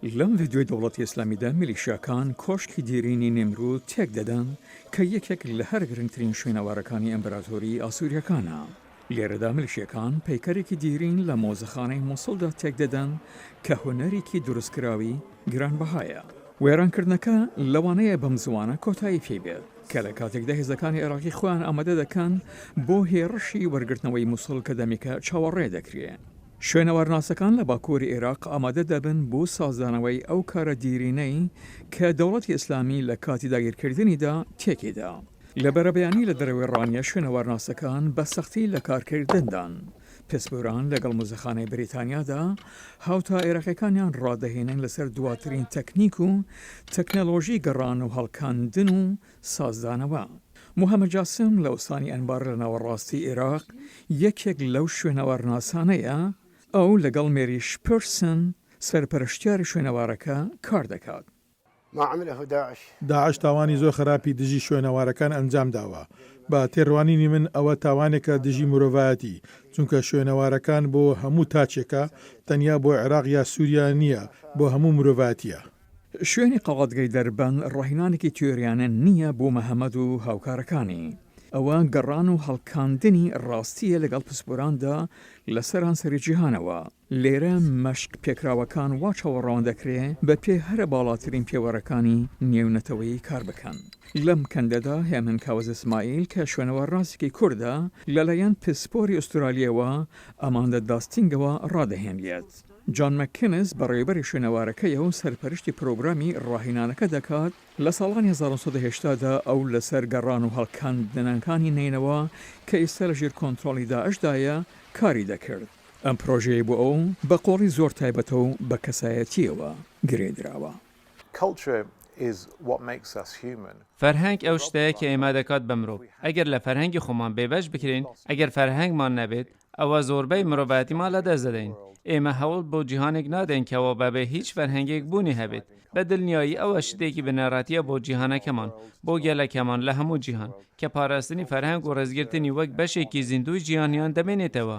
لەم ڤیدیۆی دەوڵەتی ئیسلامیدا میلیشیاکان کۆشکی دیرینی نێمرود تێک دەدەن کە یەکێک لە هەر گرنگترین شوێنەوارەکانی ئەمبراتۆری ئاسووریەکانە. لێرەدا میلیشیەکان پەیکەرێکی دیرین لە مۆزەخانەی موسڵدا تێک دەدەن کە هونەرێکی دروستکراوی گرانبەهایە. وێرانکردنەکە لەوانەیە بەم زوانە کۆتایی پێی بێت کە لە کاتێکدا هێزەکانی عێراقی خۆیان ئامادە دەکەن بۆ هێڕشی وەرگرتنەوەی موسڵ کە دەمێکە چاوەڕێ دەکرێت. شوێنەوارناسەکان لە باکووری عێراق ئامادە دەبن بۆ سازدانەوەی ئەو کارە دیرینەی کە دەوڵەتی ئیسلامی لە کاتی داگیرکردنیدا تێکیدا. لە بەرەبەیانی لە دەرەوەی ڕانیە شوێنەوارناسەکان بە سەختی لە کارکردندان. پێسبوران لەگەڵ مۆزەخانەی بریتانیادا هاوتا عێراقیەکانیان ڕادەهێنن لەسەر دواترین تەکنیک و تەکنەلۆژی گەڕان و هەڵکاندن و سازدانەوە. محەممەد جاسم لە ئوستانی ئەنبار لە ناوەڕاستی عێراق یەکێک لەو شوێنەوارناسانەیە ئەو لەگەڵ مێری شپرسن سەرپەرشتیاری شوێنەوارەکە کار دەکات. داعش تاوانی زۆر خراپی دژی شوێنەوارەکان ئەنجام داوە. بە تێڕوانینی من ئەوە تاوانێکە دژی مرۆڤایەتی، چونکە شوێنەوارەکان بۆ هەموو تاچێکە تەنیا بۆ عێراق یا سووریا نییە، بۆ هەموو مرۆڤایەتیە. شوێنی قەڵەتگەی دەربەن ڕاهێنانێکی توێریانە نییە بۆ مەحەممەد و هاوکارەکانی. ئەوە گەڕان و هەڵکاندنی ڕاستیە لەگەڵ پسپۆراندا لە سەرانسەری جیهانەوە. لێرە مەشک پێکراوەکان وا چاوەڕەوان دەکرێت بە پێ هەرە باڵاترین پێوەرەکانی نێونەتەوەی کار بکەن. لەم کەندەدا هێمن کاوەز ئیسماعیل کە شوێنەوەڕاستێکی کووردە لەلایەن پسپۆری ئوسترالیەوە ئەماندە داستینگەوە ڕادەهێنرێت. جان مەککنز بەڕێوەبەری شوێنەوارەکەیە و سەرپەرشتی پرۆگرامی ڕاهێنانەکە دەکات لە ساڵانی 1970دا ئەو لەسەر گەڕان و هەڵکاندنەکانی نینەوە کە ئێستا لە ژێر کۆنتڕۆلی داعشدایە کاری دەکرد. ئەم پرۆژەیە بۆ ئەو بە قۆڵی زۆر تایبەتە و بە کەسایەتیەوە گرێدراوە. فەرهەنگ ئەو شتەیە کە ئێمە دەکات بە مرۆڤ. ئەگەر لە فەرهەنگی خۆمان بێبەش بکرین، ئەگەر فەرهەنگمان نەبێت، ئەوە زۆربەی مرۆڤایەتیمان لەدەست دەدەین. ئێمە هەوڵ بۆ جیهانێک نادەین کەەوە بەبێ هیچ فەرهەنگێک بوونی هەبێت. بە دڵنیایی ئەوە شتێکی بنەڕاتیە بۆ جیهانەکەمان، بۆ گەلەکەمان لە هەموو جیهان کە پاراستنی فەرهەنگ و ڕێزگرتنی وەک بەشێکی زیندوی جیهانیان دەمێنێتەوە.